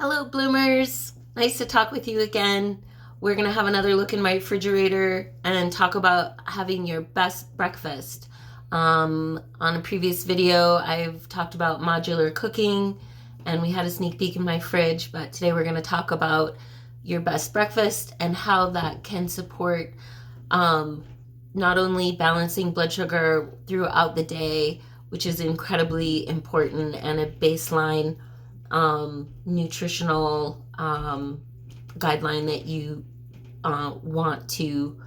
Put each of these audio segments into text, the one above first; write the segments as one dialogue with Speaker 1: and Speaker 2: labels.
Speaker 1: Hello, bloomers. Nice to talk with you again. We're going to have another look in my refrigerator and talk about having your best breakfast. On a previous video, I've talked about modular cooking and we had a sneak peek in my fridge, but today we're going to talk about your best breakfast and how that can support not only balancing blood sugar throughout the day, which is incredibly important and a baseline nutritional guideline that you want to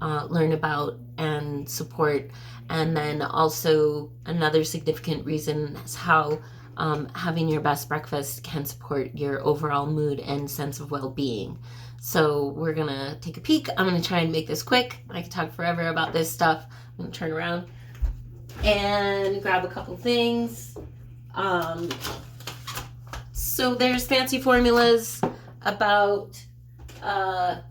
Speaker 1: learn about and support. And then also another significant reason is how having your best breakfast can support your overall mood and sense of well-being. So we're gonna take a peek. I'm gonna try and make this quick. I could talk forever about this stuff. I'm gonna turn around and grab a couple things. So there's fancy formulas about how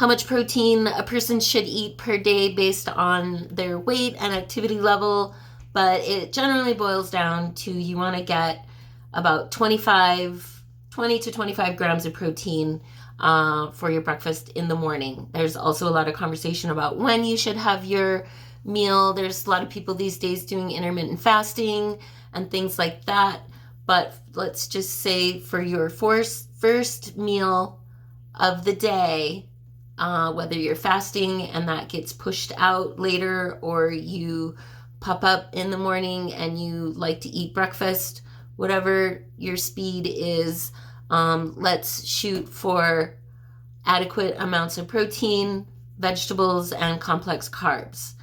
Speaker 1: much protein a person should eat per day based on their weight and activity level, but it generally boils down to you want to get about 20 to 25 grams of protein for your breakfast in the morning. There's also a lot of conversation about when you should have your meal. There's a lot of people these days doing intermittent fasting and things like that. But let's just say for your first meal of the day, whether you're fasting and that gets pushed out later, or you pop up in the morning and you like to eat breakfast, whatever your speed is, let's shoot for adequate amounts of protein, vegetables, and complex carbs.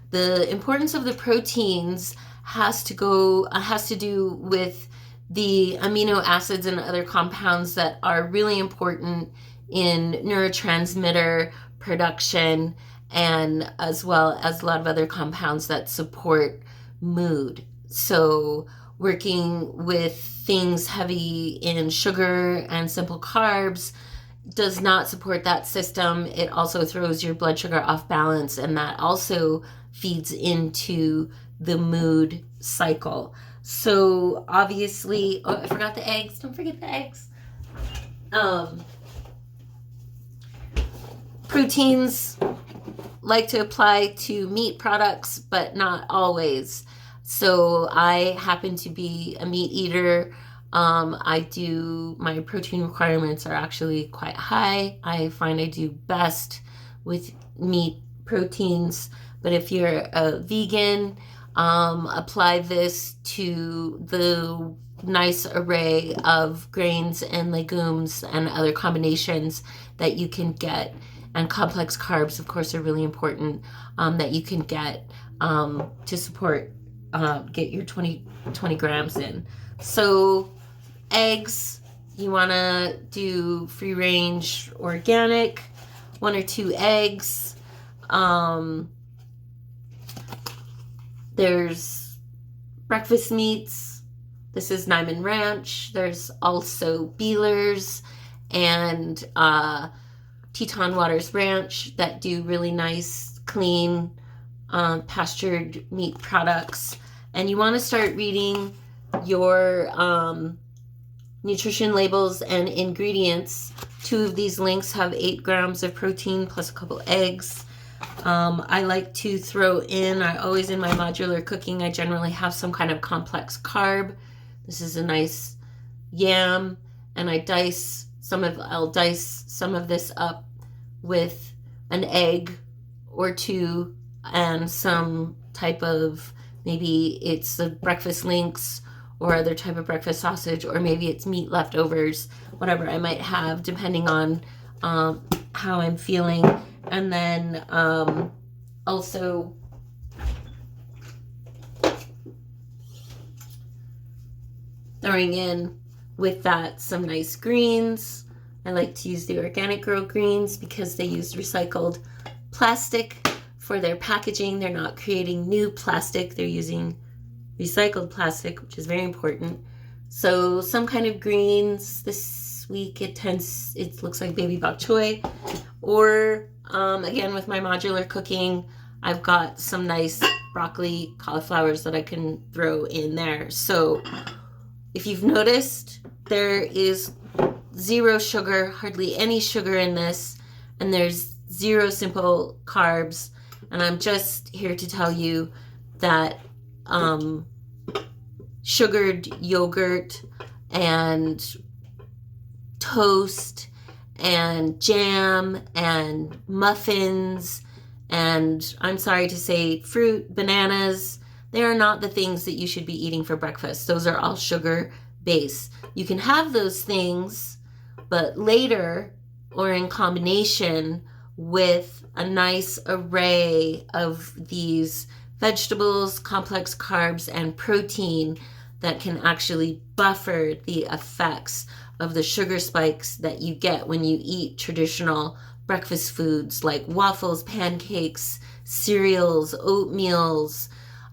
Speaker 1: The importance of the proteins has to do with the amino acids and other compounds that are really important in neurotransmitter production, and as well as a lot of other compounds that support mood. So working with things heavy in sugar and simple carbs does not support that system. It also throws your blood sugar off balance, and that also feeds into the mood cycle. So obviously, I forgot the eggs. Don't forget the eggs. Proteins like to apply to meat products, but not always. So I happen to be a meat eater. My protein requirements are actually quite high. I find I do best with meat proteins. But if you're a vegan, apply this to the nice array of grains and legumes and other combinations that you can get. And complex carbs, of course, are really important, that you can get to support, get your 20 grams in. So eggs, you want to do free range organic, 1 or 2 eggs. There's breakfast meats. This is Niman Ranch. There's also Beeler's and Teton Waters Ranch that do really nice, clean, pastured meat products. And you want to start reading your nutrition labels and ingredients. 2 of these links have 8 grams of protein plus a couple eggs. I like to throw in, in my modular cooking, I generally have some kind of complex carb. This is a nice yam, and I'll dice some of this up with an egg or 2 and some type of, maybe it's a breakfast links or other type of breakfast sausage, or maybe it's meat leftovers, whatever I might have, depending on how I'm feeling. And then also throwing in with that some nice greens. I like to use the Organic Girl greens because they use recycled plastic for their packaging. They're not creating new plastic. They're using recycled plastic, which is very important. So some kind of greens. This week it looks like baby bok choy. Or again, with my modular cooking, I've got some nice broccoli, cauliflowers that I can throw in there. So if you've noticed, there is zero sugar, hardly any sugar in this, and there's zero simple carbs. And I'm just here to tell you that sugared yogurt and toast and jam and muffins and, I'm sorry to say, fruit, bananas, they are not the things that you should be eating for breakfast. Those are all sugar based. You can have those things, but later or in combination with a nice array of these vegetables, complex carbs, and protein that can actually buffer the effects of the sugar spikes that you get when you eat traditional breakfast foods like waffles, pancakes, cereals, oatmeals,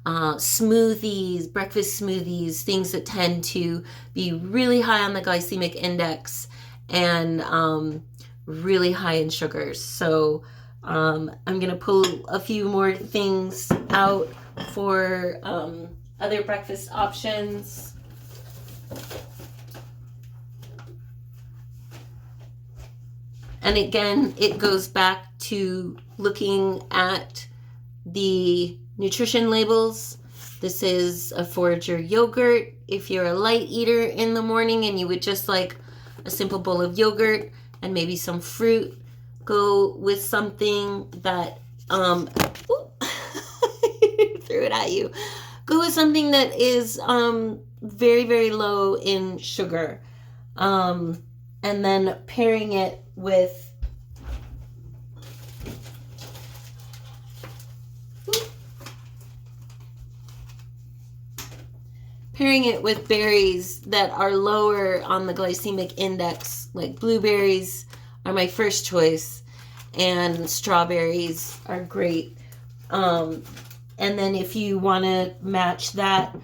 Speaker 1: smoothies, breakfast smoothies, things that tend to be really high on the glycemic index and really high in sugars. So I'm going to pull a few more things out for other breakfast options. And again, it goes back to looking at the nutrition labels. This is a forager yogurt. If you're a light eater in the morning and you would just like a simple bowl of yogurt and maybe some fruit, go with something that threw it at you. Go with something that is very, very low in sugar. And then pairing it with berries that are lower on the glycemic index, like blueberries are my first choice, and strawberries are great. And then if you want to match that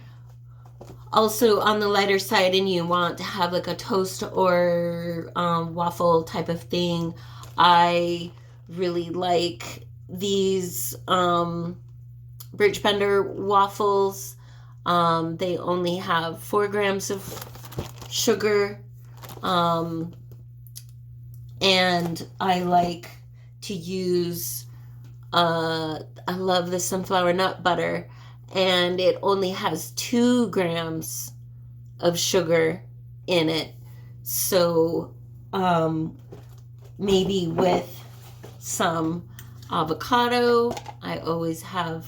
Speaker 1: also on the lighter side and you want to have like a toast or waffle type of thing, I really like these Birch Bender waffles. They only have 4 grams of sugar, and I like to use, I love the sunflower nut butter, and it only has 2 grams of sugar in it. So maybe with some avocado, I always have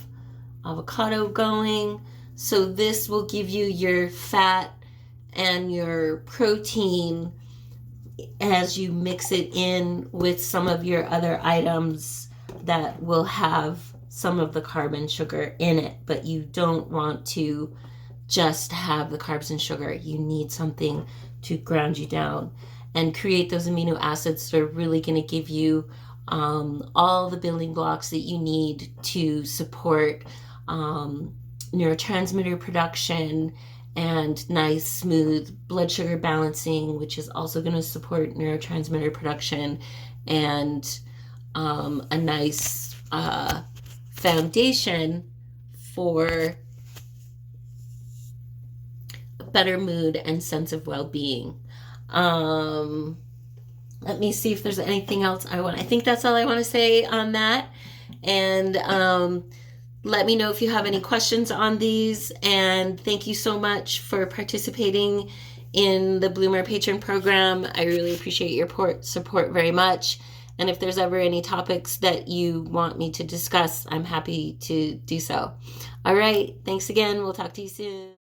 Speaker 1: avocado going. So this will give you your fat and your protein as you mix it in with some of your other items that will have some of the carb and sugar in it. But you don't want to just have the carbs and sugar. You need something to ground you down and create those amino acids that are really going to give you all the building blocks that you need to support neurotransmitter production and nice, smooth blood sugar balancing, which is also going to support neurotransmitter production, and a nice foundation for a better mood and sense of well-being. Let me see if there's anything else I think that's all I want to say on that. And let me know if you have any questions on these. And thank you so much for participating in the Bloomer Patron program. I really appreciate your support very much. And if there's ever any topics that you want me to discuss, I'm happy to do so. All right. Thanks again. We'll talk to you soon.